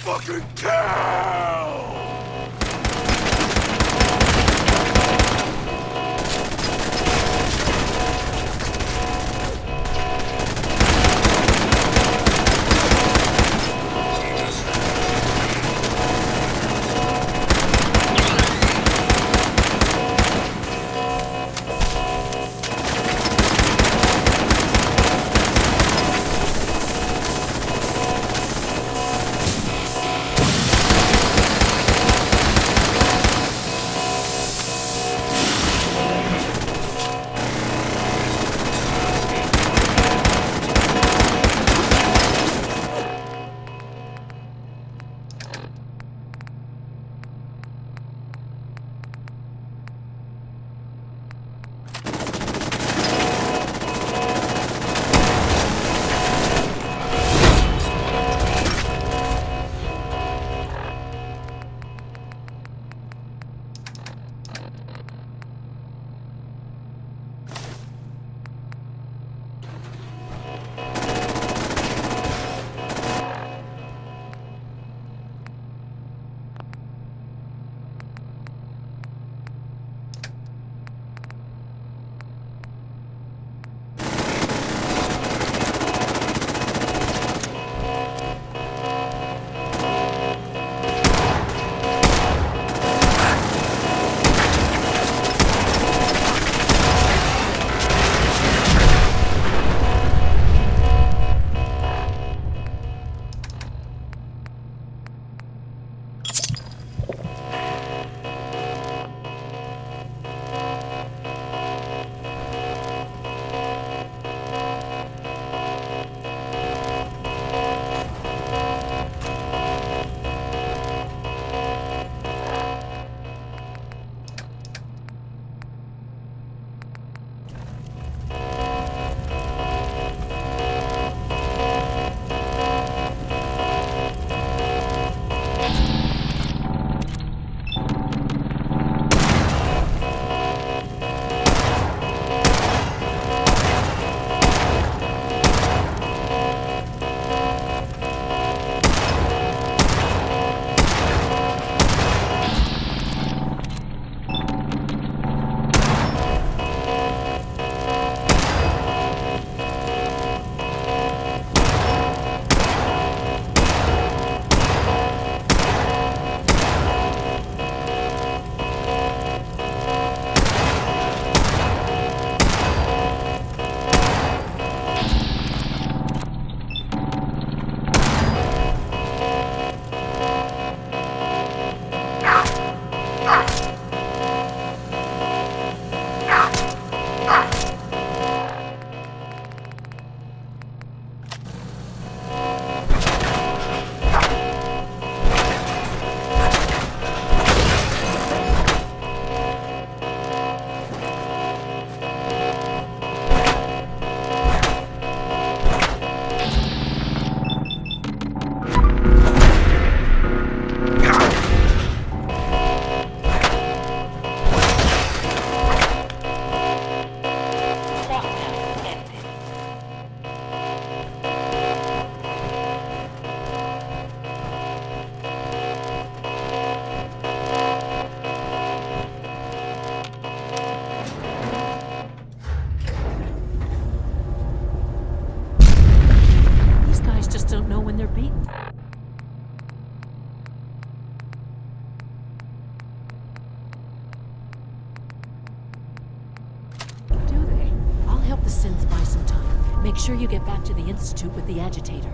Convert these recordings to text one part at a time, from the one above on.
fucking kill! Don't know when they're beaten. Do they? I'll help the synths buy some time. Make sure you get back to the Institute with the agitator.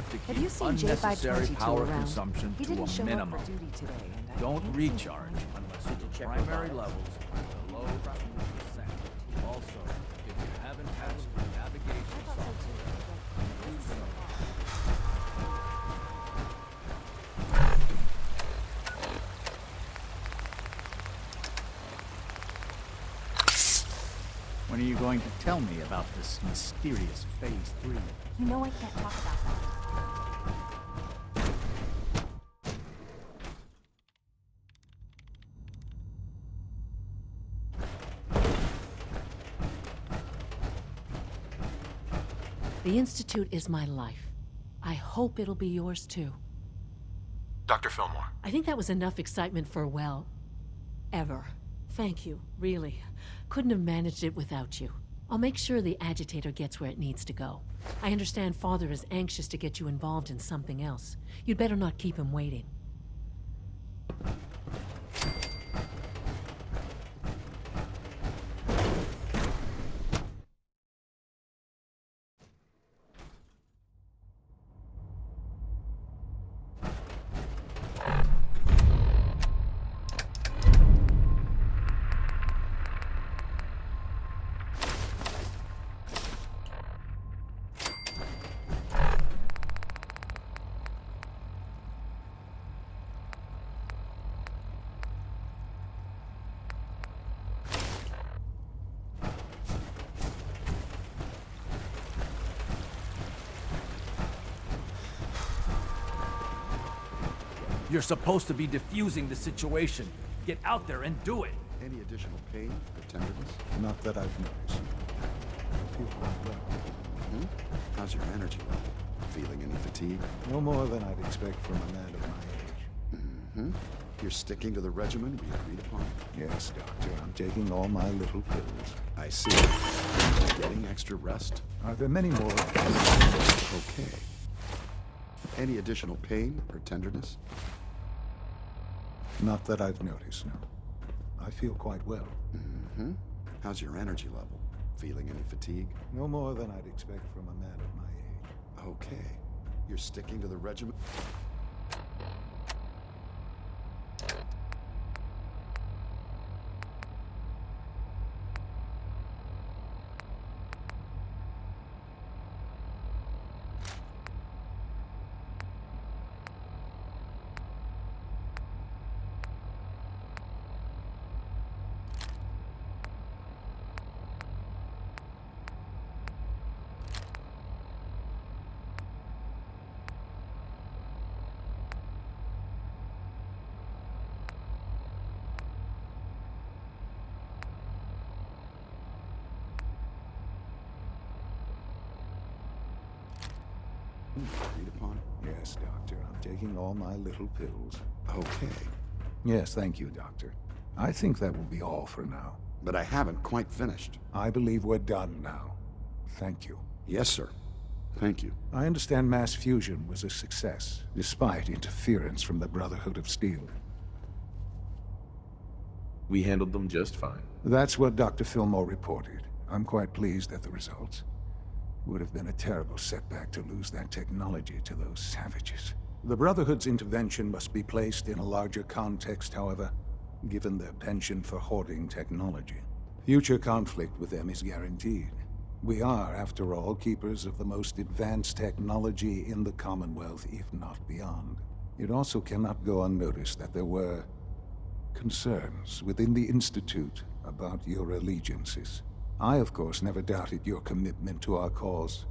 effort to Have you keep seen unnecessary J522 power around? consumption He to didn't a show minimum. up for duty today, and I Don't can't seem to recharge find him. unless Did you your check your primary bottles? levels are below 2%. Also, if you haven't passed the navigation software, do so. When are you going to tell me about this mysterious Phase 3? You know I can't talk about that. The Institute is my life. I hope it'll be yours too. Dr. Fillmore. I think that was enough excitement for, well, ever. Thank you, really. Couldn't have managed it without you. I'll make sure the agitator gets where it needs to go. I understand Father is anxious to get you involved in something else. You'd better not keep him waiting. You're supposed to be diffusing the situation. Get out there and do it. Any additional pain or tenderness? Not that I've noticed. I feel quite well. How's your energy level? Feeling any fatigue? No more than I'd expect from a man of my age. You're sticking to the regimen we agreed upon? Yes, Doctor, I'm taking all my little pills. I see. Getting extra rest? Are there many more? Okay. Any additional pain or tenderness? Not that I've noticed, no. I feel quite well. How's your energy level? Feeling any fatigue? No more than I'd expect from a man of my age. Okay. You're sticking to the regimen? Agreed upon? Yes, Doctor, I'm taking all my little pills. Okay. Yes, thank you, Doctor. I think that will be all for now. But I haven't quite finished. I believe we're done now. Thank you. Yes, sir. Thank you. I understand mass fusion was a success, despite interference from the Brotherhood of Steel. We handled them just fine. That's what Dr. Fillmore reported. I'm quite pleased at the results. Would have been a terrible setback to lose that technology to those savages. The Brotherhood's intervention must be placed in a larger context, however, given their penchant for hoarding technology. Future conflict with them is guaranteed. We are, after all, keepers of the most advanced technology in the Commonwealth, if not beyond. It also cannot go unnoticed that there were concerns within the Institute about your allegiances. I, of course, never doubted your commitment to our cause.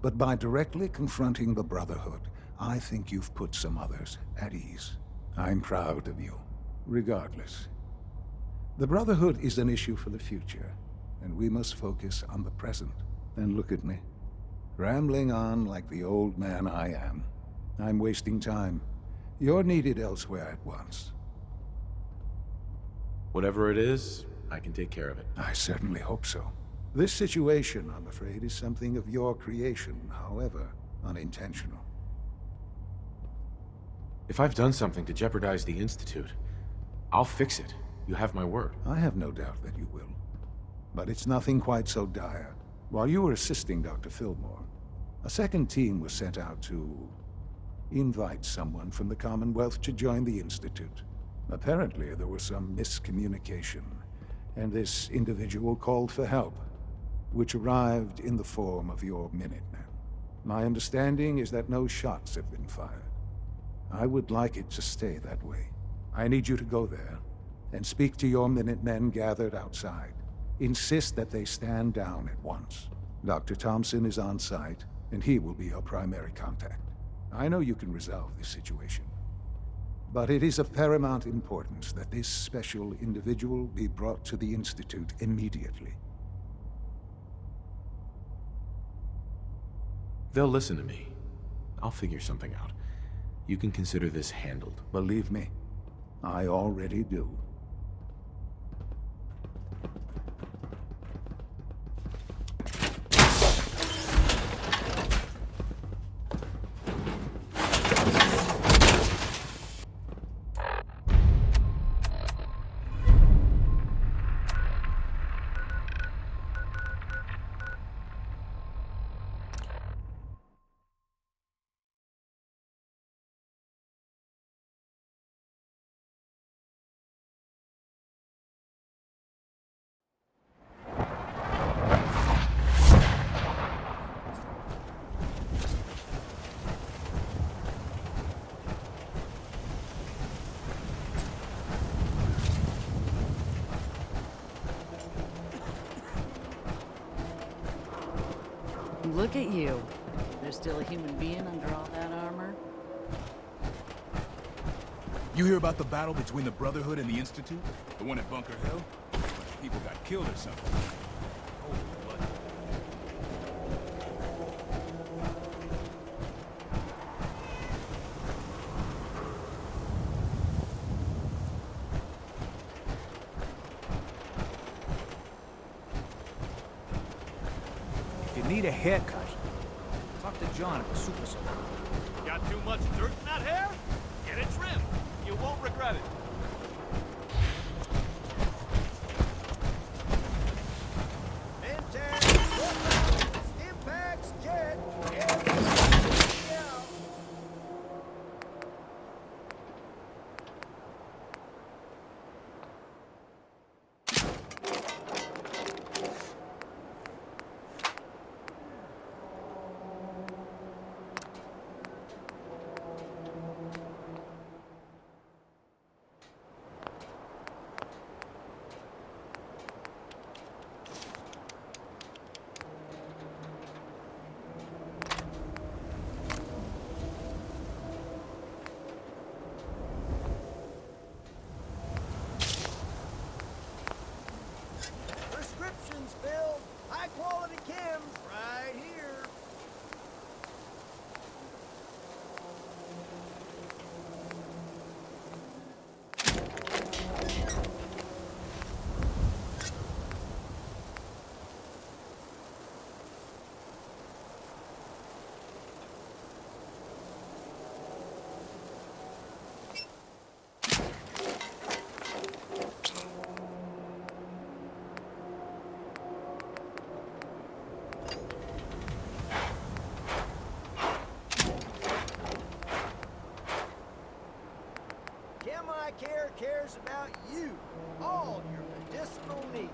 But by directly confronting the Brotherhood, I think you've put some others at ease. I'm proud of you, regardless. The Brotherhood is an issue for the future, and we must focus on the present. And look at me, rambling on like the old man I am. I'm wasting time. You're needed elsewhere at once. Whatever it is, I can take care of it. I certainly hope so. This situation, I'm afraid, is something of your creation, however unintentional. If I've done something to jeopardize the Institute, I'll fix it. You have my word. I have no doubt that you will. But it's nothing quite so dire. While you were assisting Dr. Fillmore, A second team was sent out to invite someone from the Commonwealth to join the Institute. Apparently, there was some miscommunication, and this individual called for help, which arrived in the form of your Minutemen. My understanding is that no shots have been fired. I would like it to stay that way. I need you to go there and speak to your Minutemen gathered outside. Insist that they stand down at once. Dr. Thompson is on site, and he will be your primary contact. I know you can resolve this situation, but it is of paramount importance that this special individual be brought to the Institute immediately. They'll listen to me. I'll figure something out. You can consider this handled. Believe me, I already do. Look at you. There's still a human being under all that armor? You hear about the battle between the Brotherhood and the Institute? The one at Bunker Hill? A bunch of people got killed or something. Holy blood. If you need a haircut, talk to John at the Super Salon. Got too much dirt in that hair? Get it trimmed. You won't regret it. Impact's jet. Prescriptions filled. High quality chems right here. Care cares about you, all your medicinal needs.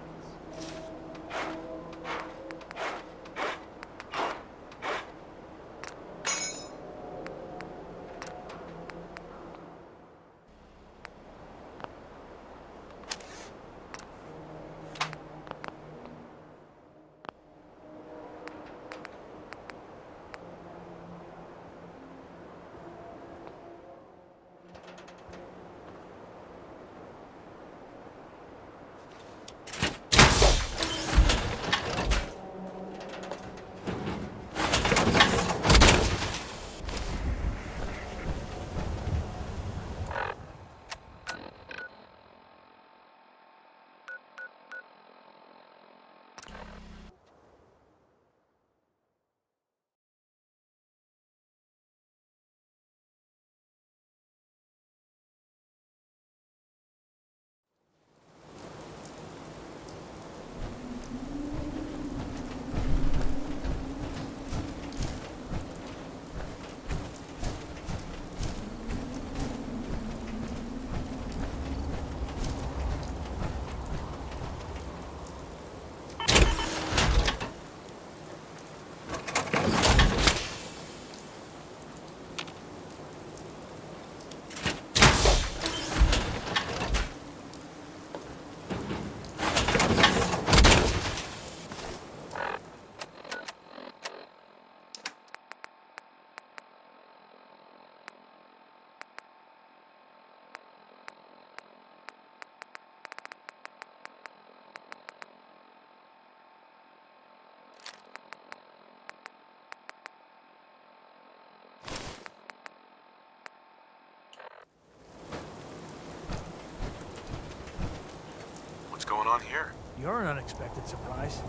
on here? You're an unexpected surprise.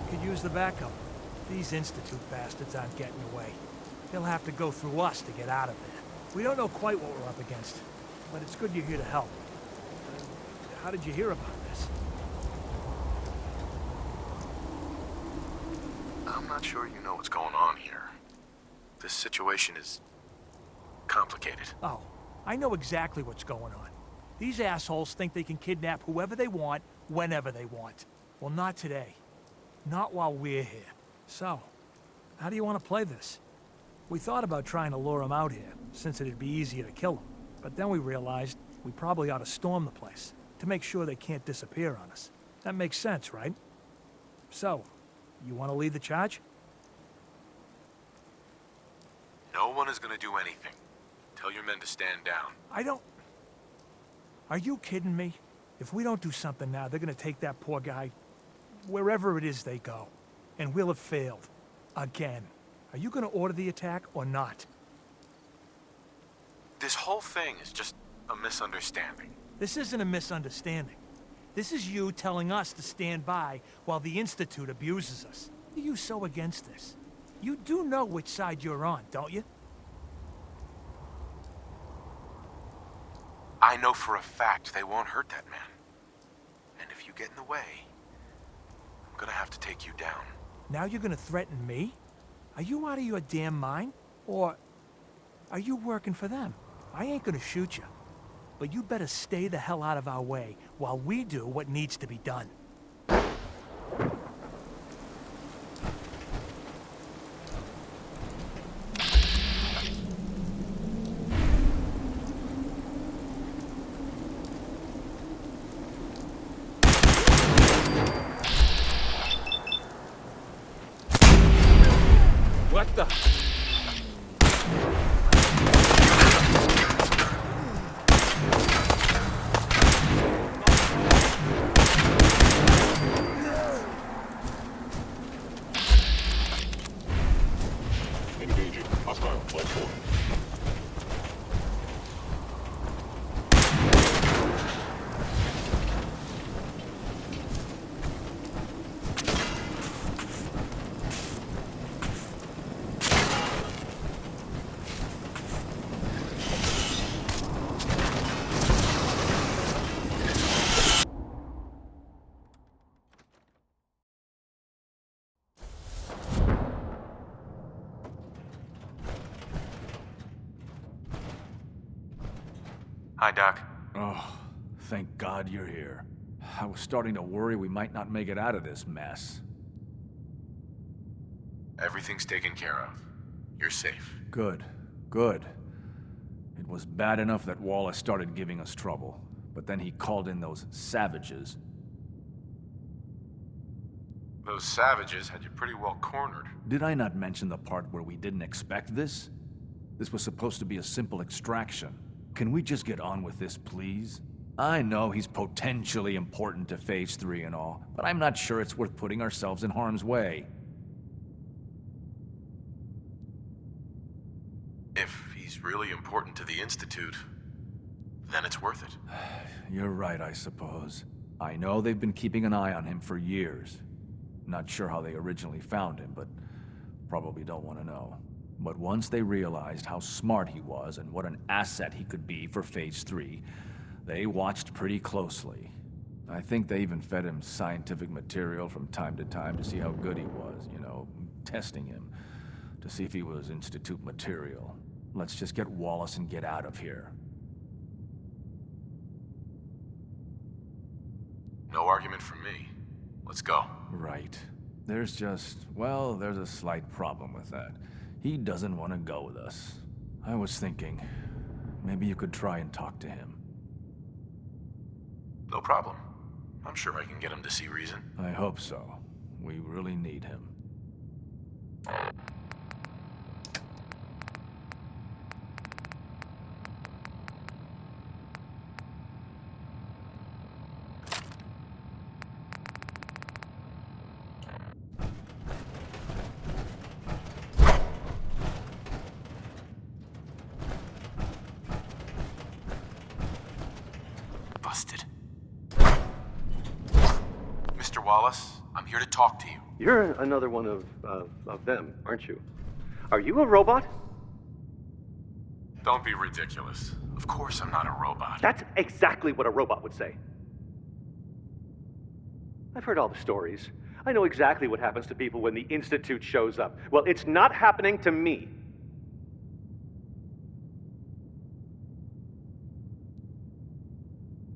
We could use the backup. These Institute bastards aren't getting away. They'll have to go through us to get out of there. We don't know quite what we're up against, but it's good you're here to help. How did you hear about this? I'm not sure you know what's going on here. This situation is complicated. Oh, I know exactly what's going on. These assholes think they can kidnap whoever they want, whenever they want. Well, not today. Not while we're here. So, how do you want to play this? We thought about trying to lure them out here, since it'd be easier to kill them. But then we realized we probably ought to storm the place, to make sure they can't disappear on us. That makes sense, right? So, you want to lead the charge? No one is gonna do anything. Tell your men to stand down. I don't... Are you kidding me? If we don't do something now, they're gonna take that poor guy wherever it is they go. And we'll have failed. Again. Are you gonna order the attack or not? This whole thing is just a misunderstanding. This isn't a misunderstanding. This is you telling us to stand by while the Institute abuses us. Why are you so against this? You do know which side you're on, don't you? I know for a fact they won't hurt that man. And if you get in the way, I'm gonna have to take you down. Now you're gonna threaten me? Are you out of your damn mind? Or are you working for them? I ain't gonna shoot you. But you better stay the hell out of our way while we do what needs to be done. What the? Engaging. Hostile. Platform. Hi, Doc. Oh, thank God you're here. I was starting to worry we might not make it out of this mess. Everything's taken care of. You're safe. Good, good. It was bad enough that Wallace started giving us trouble, but then he called in those savages. Those savages had you pretty well cornered. Did I not mention the part where we didn't expect this? This was supposed to be a simple extraction. Can we just get on with this, please? I know he's potentially important to Phase 3 and all, but I'm not sure it's worth putting ourselves in harm's way. If he's really important to the Institute, then it's worth it. You're right, I suppose. I know they've been keeping an eye on him for years. Not sure how they originally found him, but probably don't want to know. But once they realized how smart he was and what an asset he could be for Phase 3, they watched pretty closely. I think they even fed him scientific material from time to time to see how good he was, you know, testing him, to see if he was Institute material. Let's just get Wallace and get out of here. No argument from me. Let's go. Right. There's just, well, there's a slight problem with that. He doesn't want to go with us. I was thinking, maybe you could try and talk to him. No problem. I'm sure I can get him to see reason. I hope so. We really need him. Busted. Mr. Wallace. I'm here to talk to you. You're another one of them, aren't you? Are you a robot? Don't be ridiculous. Of course I'm not a robot. That's exactly what a robot would say. I've heard all the stories. I know exactly what happens to people when the Institute shows up. Well, it's not happening to me.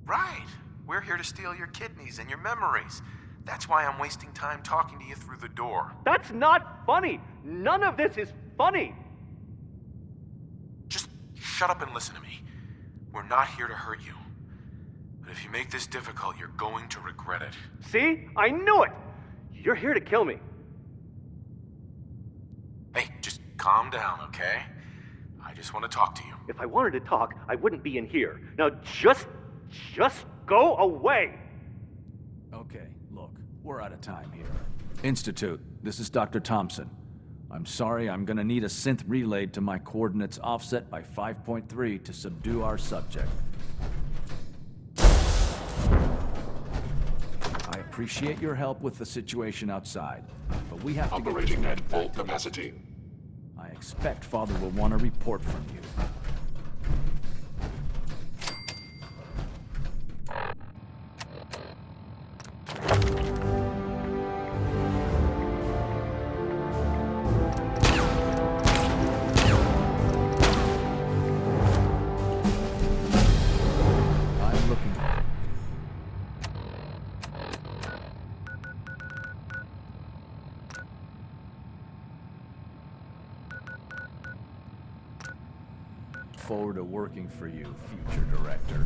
Right. We're here to steal your kidneys and your memories. That's why I'm wasting time talking to you through the door. That's not funny. None of this is funny. Just shut up and listen to me. We're not here to hurt you. But if you make this difficult, you're going to regret it. See? I knew it! You're here to kill me. Hey, just calm down, okay? I just want to talk to you. If I wanted to talk, I wouldn't be in here. Now just go away! Okay, look, we're out of time here. Institute, this is Dr. Thompson. I'm sorry, I'm gonna need a synth relayed to my coordinates offset by 5.3 to subdue our subject. I appreciate your help with the situation outside, but we have to get this Operating man at full back to capacity. I expect Father will want a report from you. I'm looking. Forward to working for you, future director.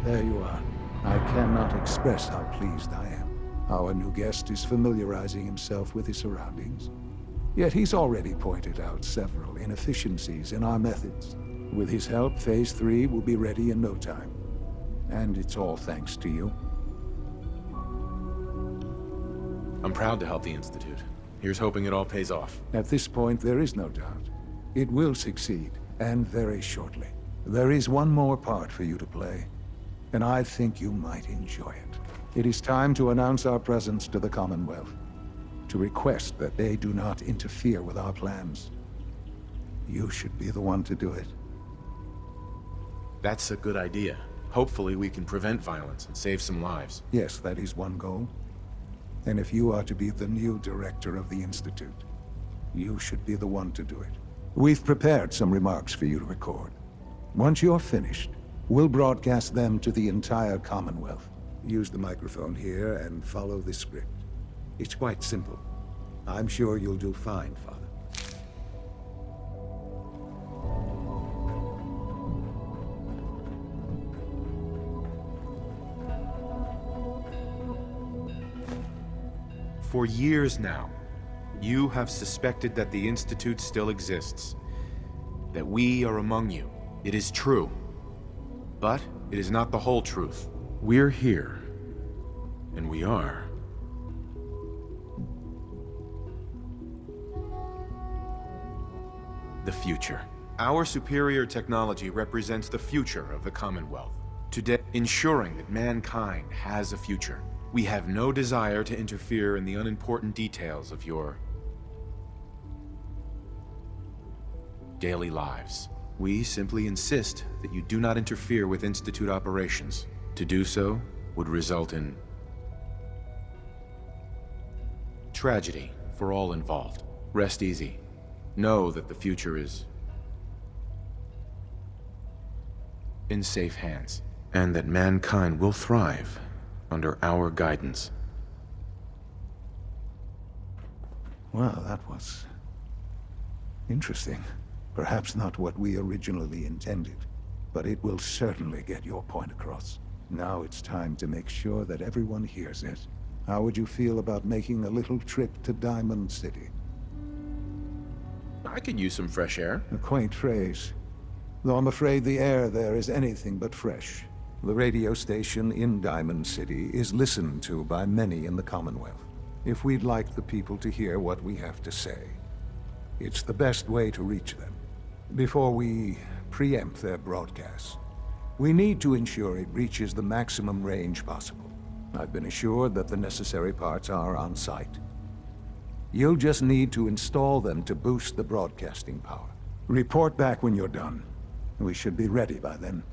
There you are. I cannot express how pleased I am. Our new guest is familiarizing himself with his surroundings. Yet he's already pointed out several inefficiencies in our methods. With his help, Phase 3 will be ready in no time. And it's all thanks to you. I'm proud to help the Institute. Here's hoping it all pays off. At this point, there is no doubt. It will succeed, and very shortly. There is one more part for you to play, and I think you might enjoy it. It is time to announce our presence to the Commonwealth, to request that they do not interfere with our plans. You should be the one to do it. That's a good idea. Hopefully we can prevent violence and save some lives. Yes, that is one goal. And if you are to be the new director of the Institute, you should be the one to do it. We've prepared some remarks for you to record. Once you're finished, we'll broadcast them to the entire Commonwealth. Use the microphone here and follow the script. It's quite simple. I'm sure you'll do fine, Father. For years now, you have suspected that the Institute still exists. That we are among you. It is true. But it is not the whole truth. We're here. And we are. The future. Our superior technology represents the future of the Commonwealth. Today, ensuring that mankind has a future. We have no desire to interfere in the unimportant details of your daily lives. We simply insist that you do not interfere with Institute operations. To do so, would result in tragedy for all involved. Rest easy. Know that the future is in safe hands, and that mankind will thrive under our guidance. Well, that was interesting. Perhaps not what we originally intended, but it will certainly get your point across. Now it's time to make sure that everyone hears it. How would you feel about making a little trip to Diamond City? I could use some fresh air. A quaint phrase, though I'm afraid the air there is anything but fresh. The radio station in Diamond City is listened to by many in the Commonwealth. If we'd like the people to hear what we have to say, it's the best way to reach them. Before we preempt their broadcasts, we need to ensure it reaches the maximum range possible. I've been assured that the necessary parts are on site. You'll just need to install them to boost the broadcasting power. Report back when you're done. We should be ready by then.